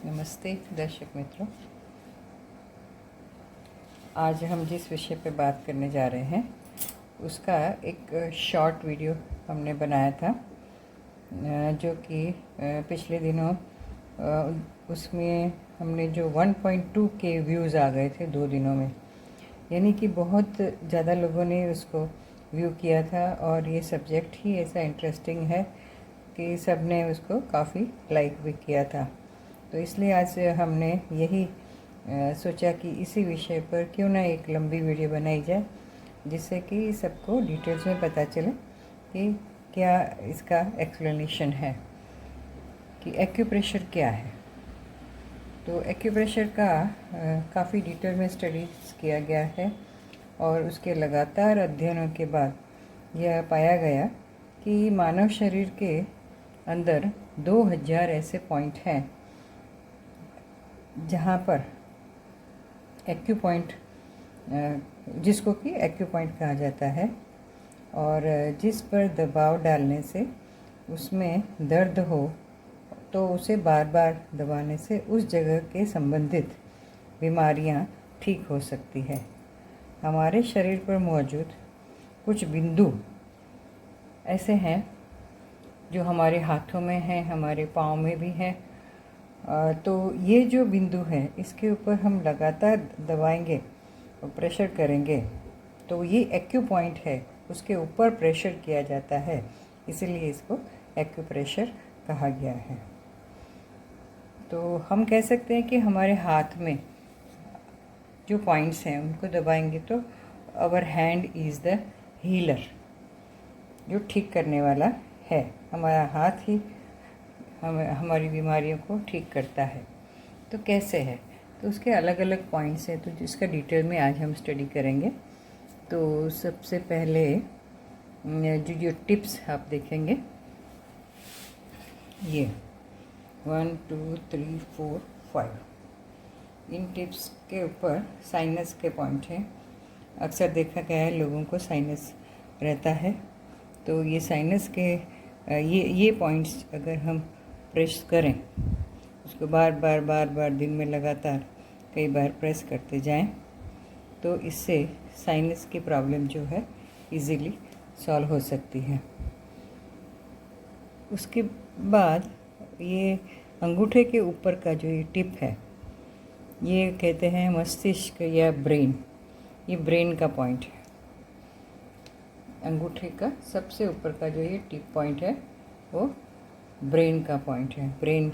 नमस्ते दर्शक मित्रों। आज हम जिस विषय पर बात करने जा रहे हैं उसका एक शॉर्ट वीडियो हमने बनाया था, जो कि पिछले दिनों उसमें हमने जो 1.2 के व्यूज़ आ गए थे 2 दिनों में, यानी कि बहुत ज़्यादा लोगों ने उसको व्यू किया था। और ये सब्जेक्ट ही ऐसा इंटरेस्टिंग है कि सब ने उसको काफ़ी लाइक भी किया था। तो इसलिए आज हमने यही सोचा कि इसी विषय पर क्यों ना एक लंबी वीडियो बनाई जाए, जिससे कि सबको डिटेल्स में पता चले कि क्या इसका एक्सप्लेनेशन है कि एक्यूप्रेशर क्या है। तो एक्यूप्रेशर का काफ़ी डिटेल में स्टडीज़ किया गया है और उसके लगातार अध्ययनों के बाद यह पाया गया कि मानव शरीर के अंदर 2000 ऐसे पॉइंट हैं जहाँ पर एक्यू पॉइंट, जिसको कि एक्यू पॉइंट कहा जाता है, और जिस पर दबाव डालने से उसमें दर्द हो तो उसे बार बार दबाने से उस जगह के संबंधित बीमारियां ठीक हो सकती है। हमारे शरीर पर मौजूद कुछ बिंदु ऐसे हैं जो हमारे हाथों में हैं, हमारे पाँव में भी हैं। तो ये जो बिंदु है इसके ऊपर हम लगातार दबाएंगे और प्रेशर करेंगे तो ये एक्यू पॉइंट है, उसके ऊपर प्रेशर किया जाता है, इसीलिए इसको एक्यूप्रेशर कहा गया है। तो हम कह सकते हैं कि हमारे हाथ में जो पॉइंट्स हैं उनको दबाएंगे तो our hand is the healer, जो ठीक करने वाला है। हमारा हाथ ही हमारी बीमारियों को ठीक करता है। तो कैसे है, तो उसके अलग अलग पॉइंट्स हैं, तो जिसका डिटेल में आज हम स्टडी करेंगे। तो सबसे पहले जो टिप्स आप देखेंगे, ये 1 2 3 4 5 इन टिप्स के ऊपर साइनस के पॉइंट हैं। अक्सर देखा गया है लोगों को साइनस रहता है, तो ये साइनस के ये पॉइंट्स अगर हम प्रेस करें, उसको बार बार दिन में लगातार कई बार प्रेस करते जाएं, तो इससे साइनस की प्रॉब्लम जो है इजीली सॉल्व हो सकती है। उसके बाद ये अंगूठे के ऊपर का जो ये टिप है, ये कहते हैं मस्तिष्क या ब्रेन, ये ब्रेन का पॉइंट है। अंगूठे का सबसे ऊपर का जो ये टिप पॉइंट है वो ब्रेन का पॉइंट है। ब्रेन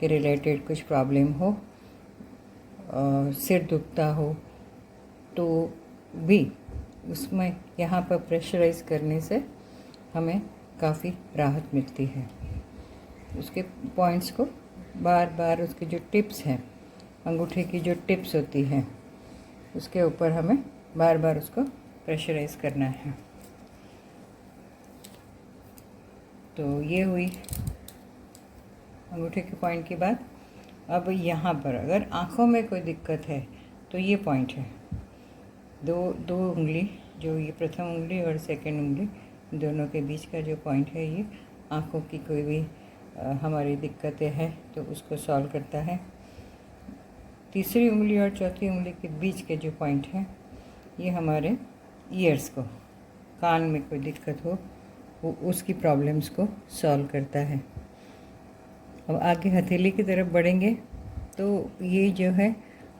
के रिलेटेड कुछ प्रॉब्लम हो, सिर दुखता हो, तो भी उसमें यहाँ पर प्रेशराइज करने से हमें काफ़ी राहत मिलती है। उसके पॉइंट्स को बार बार, उसके जो टिप्स हैं, अंगूठे की जो टिप्स होती हैं, उसके ऊपर हमें बार बार उसको प्रेशराइज करना है। तो ये हुई अंगूठे के पॉइंट की बात। अब यहाँ पर अगर आँखों में कोई दिक्कत है तो ये पॉइंट है, दो उंगली, जो ये प्रथम उंगली और सेकंड उंगली, दोनों के बीच का जो पॉइंट है, ये आँखों की कोई भी हमारी दिक्कतें हैं तो उसको सॉल्व करता है। तीसरी उंगली और चौथी उंगली के बीच के जो पॉइंट हैं, ये हमारे ईयर्स को, कान में कोई दिक्कत हो वो उसकी प्रॉब्लम्स को सॉल्व करता है। अब आगे हथेली की तरफ बढ़ेंगे तो ये जो है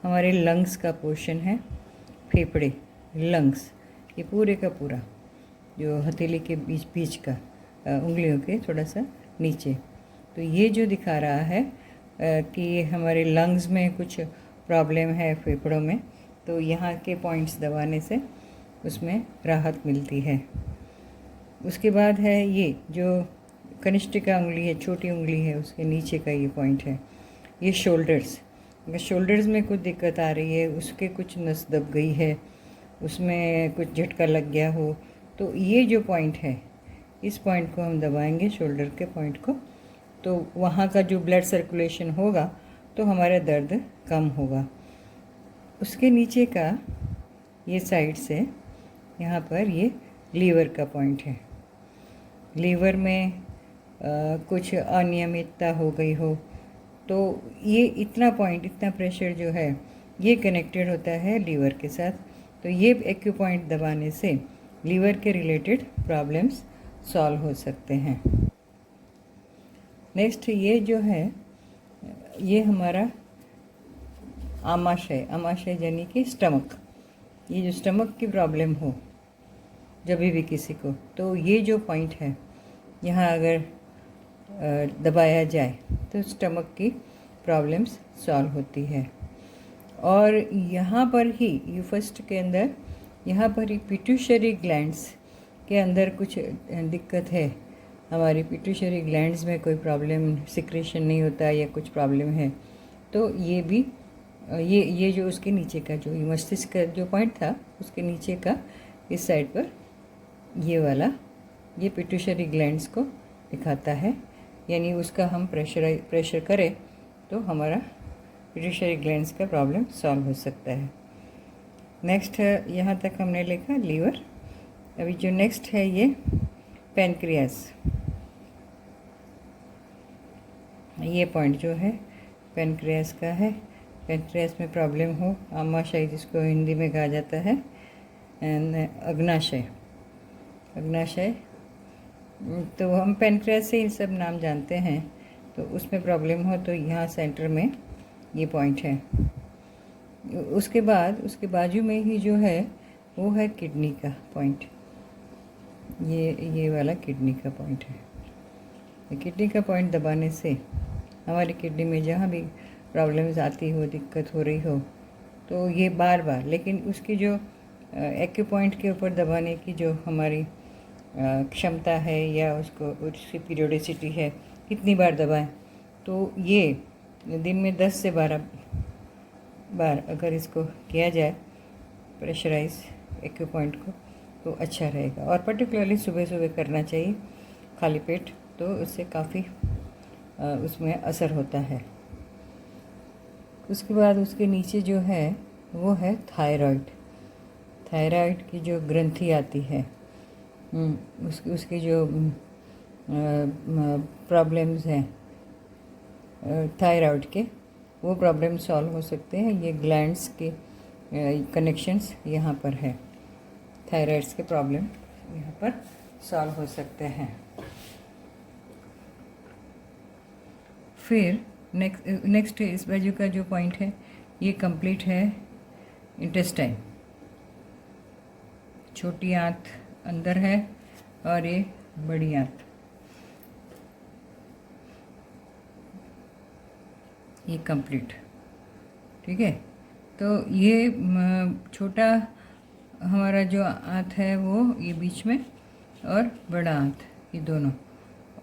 हमारे लंग्स का पोर्शन है, फेफड़े, लंग्स, ये पूरे का पूरा जो हथेली के बीच का उंगलियों के थोड़ा सा नीचे, तो ये जो दिखा रहा है कि हमारे लंग्स में कुछ प्रॉब्लम है फेफड़ों में, तो यहाँ के पॉइंट्स दबाने से उसमें राहत मिलती है। उसके बाद है ये जो कनिष्ठिका उंगली है, छोटी उंगली है, उसके नीचे का ये पॉइंट है, ये शोल्डर्स। अगर शोल्डर्स में कुछ दिक्कत आ रही है, उसके कुछ नस दब गई है, उसमें कुछ झटका लग गया हो, तो ये जो पॉइंट है, इस पॉइंट को हम दबाएंगे, शोल्डर के पॉइंट को, तो वहाँ का जो ब्लड सर्कुलेशन होगा तो हमारा दर्द कम होगा। उसके नीचे का ये साइड से यहाँ पर ये लीवर का पॉइंट है। लीवर में कुछ अनियमितता हो गई हो तो ये इतना पॉइंट, इतना प्रेशर जो है ये कनेक्टेड होता है लीवर के साथ। तो ये एक्यू पॉइंट दबाने से लीवर के रिलेटेड प्रॉब्लम्स सॉल्व हो सकते हैं। नेक्स्ट ये जो है ये हमारा आमाशय, आमाशय यानी कि स्टमक। ये जो स्टमक की प्रॉब्लम हो जब भी किसी को, तो ये जो पॉइंट है यहाँ अगर दबाया जाए तो स्टमक की प्रॉब्लम्स सॉल्व होती है। और यहाँ पर ही यूफस्ट के अंदर, यहाँ पर ही पिट्यूशरी ग्लैंड्स के अंदर कुछ दिक्कत है, हमारी पिट्यूशरी ग्लैंड्स में कोई प्रॉब्लम, सिक्रेशन नहीं होता या कुछ प्रॉब्लम है, तो ये भी ये जो उसके नीचे का जो मस्तिष्क का जो पॉइंट था उसके नीचे का इस साइड पर ये वाला, ये पिट्यूशरी ग्लैंड्स को दिखाता है। यानी उसका हम प्रेशर करें तो हमारा पिट्यूशरी ग्लैंड्स का प्रॉब्लम सॉल्व हो सकता है। नेक्स्ट यहाँ तक हमने लिखा लीवर। अभी जो नेक्स्ट है ये पैनक्रियास। ये पॉइंट जो है पैनक्रियास का है। पैनक्रियास में प्रॉब्लम हो, आमाशय जिसको हिंदी में कहा जाता है, अग्नाशय, अग्नाशय, तो हम पैनक्रियास से इन सब नाम जानते हैं। तो उसमें प्रॉब्लम हो तो यहाँ सेंटर में ये पॉइंट है। उसके बाद उसके बाजू में ही जो है वो है किडनी का पॉइंट। ये वाला किडनी का पॉइंट है। किडनी का पॉइंट दबाने से हमारी किडनी में जहाँ भी प्रॉब्लम्स आती हो, दिक्कत हो रही हो, तो ये बार बार, लेकिन उसकी जो एक्यू पॉइंट के ऊपर दबाने की जो हमारी क्षमता है या उसकी पीरियोडिसिटी है, कितनी बार दबाएं, तो ये दिन में 10 से 12 बार अगर इसको किया जाए प्रेशराइज एक्यू पॉइंट को, तो अच्छा रहेगा। और पर्टिकुलरली सुबह सुबह करना चाहिए खाली पेट, तो उससे काफ़ी उसमें असर होता है। उसके बाद उसके नीचे जो है वो है थायराइड। थायराइड की जो ग्रंथि आती है, उसके जो प्रॉब्लम्स हैं थायराइड के, वो प्रॉब्लम सॉल्व हो सकते हैं। ये ग्लैंड्स के कनेक्शंस यहाँ पर है, थायराइड्स के प्रॉब्लम यहाँ पर सॉल्व हो सकते हैं। फिर नेक्स्ट इस बाजू का जो पॉइंट है ये कंप्लीट है इंटेस्टाइन। छोटी आंत अंदर है और ये बड़ी आंत, ये कंप्लीट, ठीक है। तो ये छोटा हमारा जो आंत है वो ये बीच में, और बड़ा आंत, ये दोनों,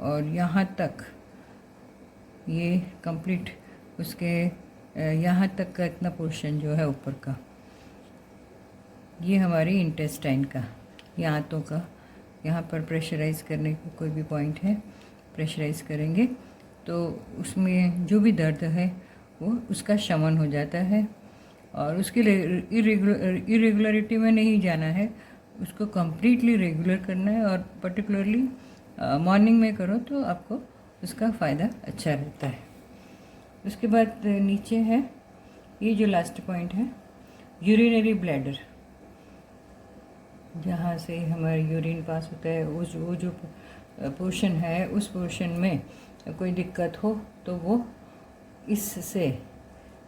और यहाँ तक ये कंप्लीट उसके यहाँ तक का इतना पोर्शन जो है ऊपर का, ये हमारी इंटेस्टाइन का, ये आंतों का। यहाँ पर प्रेशराइज़ करने का कोई भी पॉइंट है, प्रेशराइज़ करेंगे तो उसमें जो भी दर्द है वो उसका शमन हो जाता है। और उसके इरेगुलरिटी में नहीं जाना है, उसको कम्प्लीटली रेगुलर करना है। और पर्टिकुलरली मॉर्निंग में करो तो आपको उसका फ़ायदा अच्छा रहता है। उसके बाद नीचे है ये जो लास्ट पॉइंट है यूरिनरी ब्लैडर, जहाँ से हमारा यूरिन पास होता है, वो जो पोर्शन है, उस पोर्शन में कोई दिक्कत हो तो वो इससे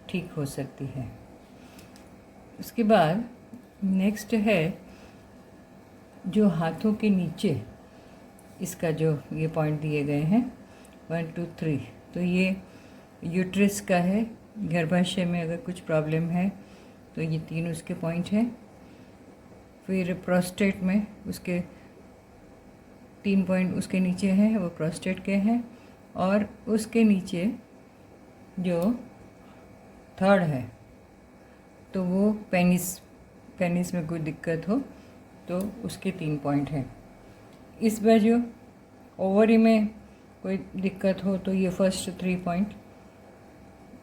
ठीक हो सकती है। उसके बाद नेक्स्ट है जो हाथों के नीचे इसका जो ये पॉइंट दिए गए हैं 1 2 3, तो ये यूट्रस का है। गर्भाशय में अगर कुछ प्रॉब्लम है तो ये 3 उसके पॉइंट हैं। फिर प्रोस्टेट में उसके 3 पॉइंट उसके नीचे हैं, वो प्रोस्टेट के हैं। और उसके नीचे जो 3rd है तो वो पेनिस में कोई दिक्कत हो तो उसके 3 पॉइंट हैं। इस बाजू ओवरी में कोई दिक्कत हो तो ये फर्स्ट 3 पॉइंट,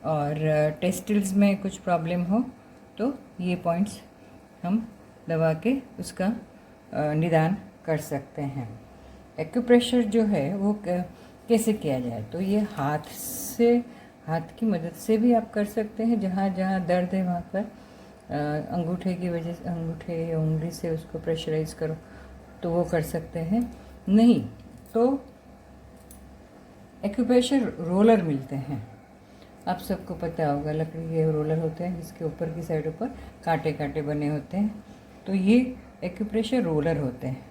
और टेस्टिल्स में कुछ प्रॉब्लम हो तो ये पॉइंट्स हम दबा के उसका निदान कर सकते हैं। एक्यूप्रेशर जो है वो कैसे किया जाए, तो ये हाथ की मदद से भी आप कर सकते हैं, जहाँ जहाँ दर्द है वहाँ पर अंगूठे की वजह से, अंगूठे या उंगली से उसको प्रेशराइज करो तो वो कर सकते हैं। नहीं तो एक्यूप्रेशर रोलर मिलते हैं, आप सबको पता होगा, लकड़ी के रोलर होते हैं जिसके ऊपर की साइड पर कांटे कांटे बने होते हैं, तो ये एक्यूप्रेशर रोलर होते हैं।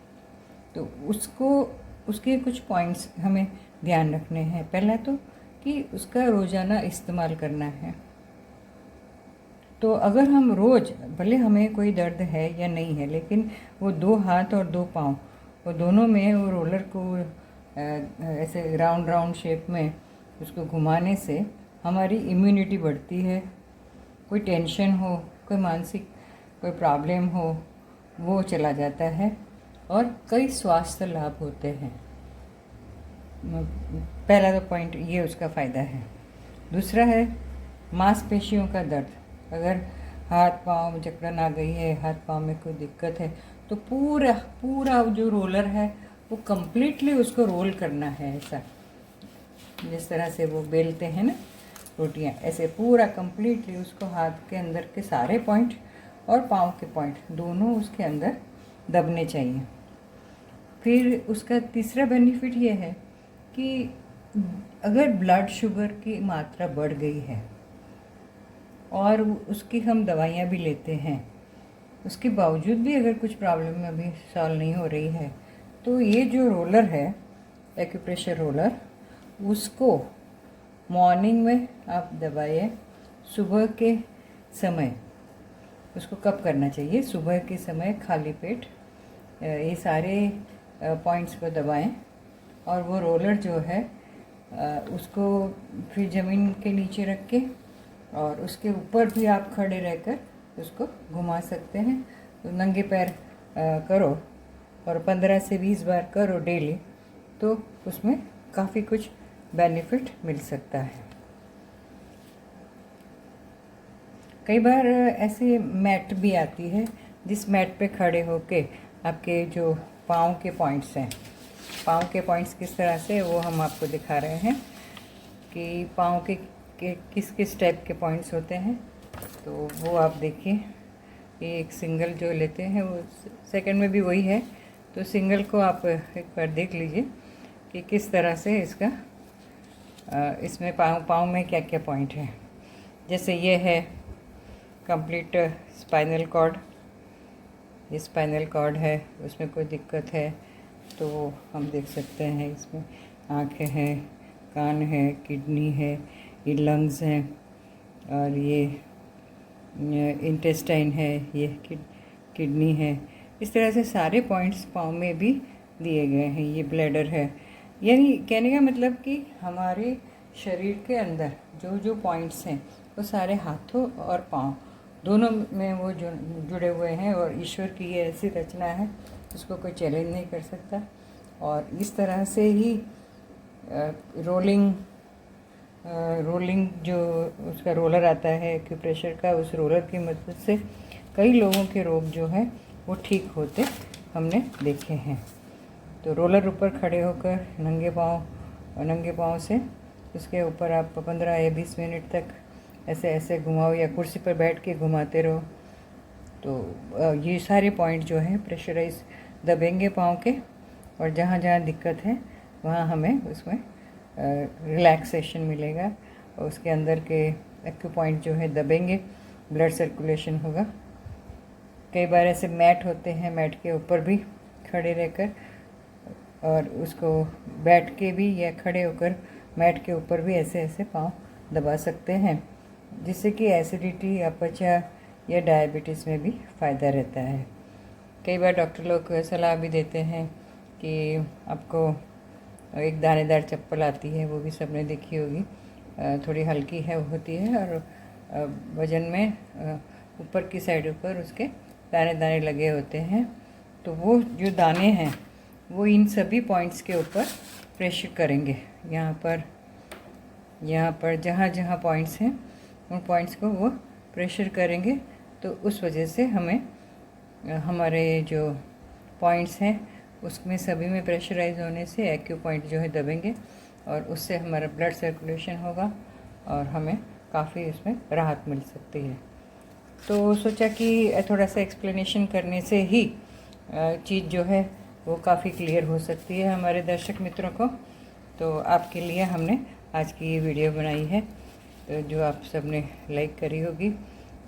तो उसके कुछ पॉइंट्स हमें ध्यान रखने हैं। पहला तो कि उसका रोज़ाना इस्तेमाल करना है। तो अगर हम रोज़, भले हमें कोई दर्द है या नहीं है, लेकिन वो 2 हाथ और 2 पाँव, वो दोनों में वो रोलर को ऐसे राउंड राउंड शेप में उसको घुमाने से हमारी इम्यूनिटी बढ़ती है। कोई टेंशन हो, कोई मानसिक कोई प्रॉब्लम हो, वो चला जाता है और कई स्वास्थ्य लाभ होते हैं। पहला तो पॉइंट ये उसका फ़ायदा है। दूसरा है मांसपेशियों का दर्द। अगर हाथ पाँव में जकड़न आ गई है, हाथ पाँव में कोई दिक्कत है, तो पूरा पूरा जो रोलर है वो कम्प्लीटली उसको रोल करना है। ऐसा जिस तरह से वो बेलते हैं ना रोटियां, ऐसे पूरा कम्प्लीटली उसको हाथ के अंदर के सारे पॉइंट और पाँव के पॉइंट दोनों उसके अंदर दबने चाहिए। फिर उसका तीसरा बेनिफिट ये है कि अगर ब्लड शुगर की मात्रा बढ़ गई है और उसकी हम दवाइयाँ भी लेते हैं, उसके बावजूद भी अगर कुछ प्रॉब्लम अभी सॉल्व नहीं हो रही है, तो ये जो रोलर है, एक्यूप्रेशर रोलर, उसको मॉर्निंग में आप दबाइए। सुबह के समय उसको कब करना चाहिए? सुबह के समय खाली पेट ये सारे पॉइंट्स को दबाएं और वो रोलर जो है उसको फिर ज़मीन के नीचे रख के और उसके ऊपर भी आप खड़े रहकर उसको घुमा सकते हैं। तो नंगे पैर करो और 15 से 20 बार करो डेली, तो उसमें काफ़ी कुछ बेनिफिट मिल सकता है। कई बार ऐसे मैट भी आती है जिस मैट पे खड़े होके आपके जो पाँव के पॉइंट्स हैं, पाँव के पॉइंट्स किस तरह से वो हम आपको दिखा रहे हैं कि पाँव के किस किस टाइप के पॉइंट्स होते हैं। तो वो आप देखिए, ये एक सिंगल जो लेते हैं वो सेकंड में भी वही है, तो सिंगल को आप एक बार देख लीजिए कि किस तरह से इसका इसमें पाँव में क्या क्या पॉइंट है। जैसे ये है कंप्लीट स्पाइनल कॉर्ड, ये स्पाइनल कॉर्ड है, उसमें कोई दिक्कत है तो हम देख सकते हैं। इसमें आँखें हैं, कान है, किडनी है, ये लंग्स हैं और ये इंटेस्टाइन है, ये किडनी है। इस तरह से सारे पॉइंट्स पाँव में भी दिए गए हैं। ये ब्लैडर है। यानी कहने का मतलब कि हमारे शरीर के अंदर जो जो पॉइंट्स हैं वो सारे हाथों और पाँव दोनों में वो जुड़े हुए हैं और ईश्वर की ये ऐसी रचना है, उसको कोई चैलेंज नहीं कर सकता। और इस तरह से ही रोलिंग जो उसका रोलर आता है एक्यूप्रेशर का, उस रोलर की मदद से कई लोगों के रोग जो है वो ठीक होते हमने देखे हैं। तो रोलर ऊपर खड़े होकर नंगे पाँव से उसके ऊपर आप 15 या 20 मिनट तक ऐसे ऐसे घुमाओ या कुर्सी पर बैठ के घुमाते रहो, तो ये सारे पॉइंट जो हैं प्रेशराइज दबेंगे पाँव के, और जहाँ जहाँ दिक्कत है वहाँ हमें उसमें रिलैक्सेशन मिलेगा और उसके अंदर के एक्यू पॉइंट जो है दबेंगे, ब्लड सर्कुलेशन होगा। कई बार ऐसे मैट होते हैं, मैट के ऊपर भी खड़े रहकर और उसको बैठ के भी या खड़े होकर मैट के ऊपर भी ऐसे ऐसे पाँव दबा सकते हैं, जिससे कि एसिडिटी, अपचा या डायबिटीज़ में भी फ़ायदा रहता है। कई बार डॉक्टर लोग सलाह भी देते हैं कि आपको एक दानेदार चप्पल आती है, वो भी सबने देखी होगी, थोड़ी हल्की है होती है और वज़न में ऊपर की साइड पर उसके दाने दाने लगे होते हैं। तो वो जो दाने हैं वो इन सभी पॉइंट्स के ऊपर प्रेशर करेंगे। यहाँ पर जहाँ जहाँ पॉइंट्स हैं उन पॉइंट्स को वो प्रेशर करेंगे, तो उस वजह से हमें हमारे जो पॉइंट्स हैं उसमें सभी में प्रेशराइज होने से एक्यू पॉइंट जो है दबेंगे और उससे हमारा ब्लड सर्कुलेशन होगा और हमें काफ़ी इसमें राहत मिल सकती है। तो सोचा कि थोड़ा सा एक्सप्लेनेशन करने से ही चीज़ जो है वो काफ़ी क्लियर हो सकती है हमारे दर्शक मित्रों को। तो आपके लिए हमने आज की ये वीडियो बनाई है, तो जो आप सब ने लाइक करी होगी।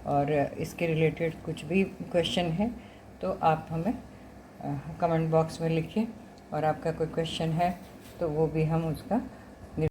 और इसके रिलेटेड कुछ भी क्वेश्चन है तो आप हमें कमेंट बॉक्स में लिखिए, और आपका कोई क्वेश्चन है तो वो भी हम उसका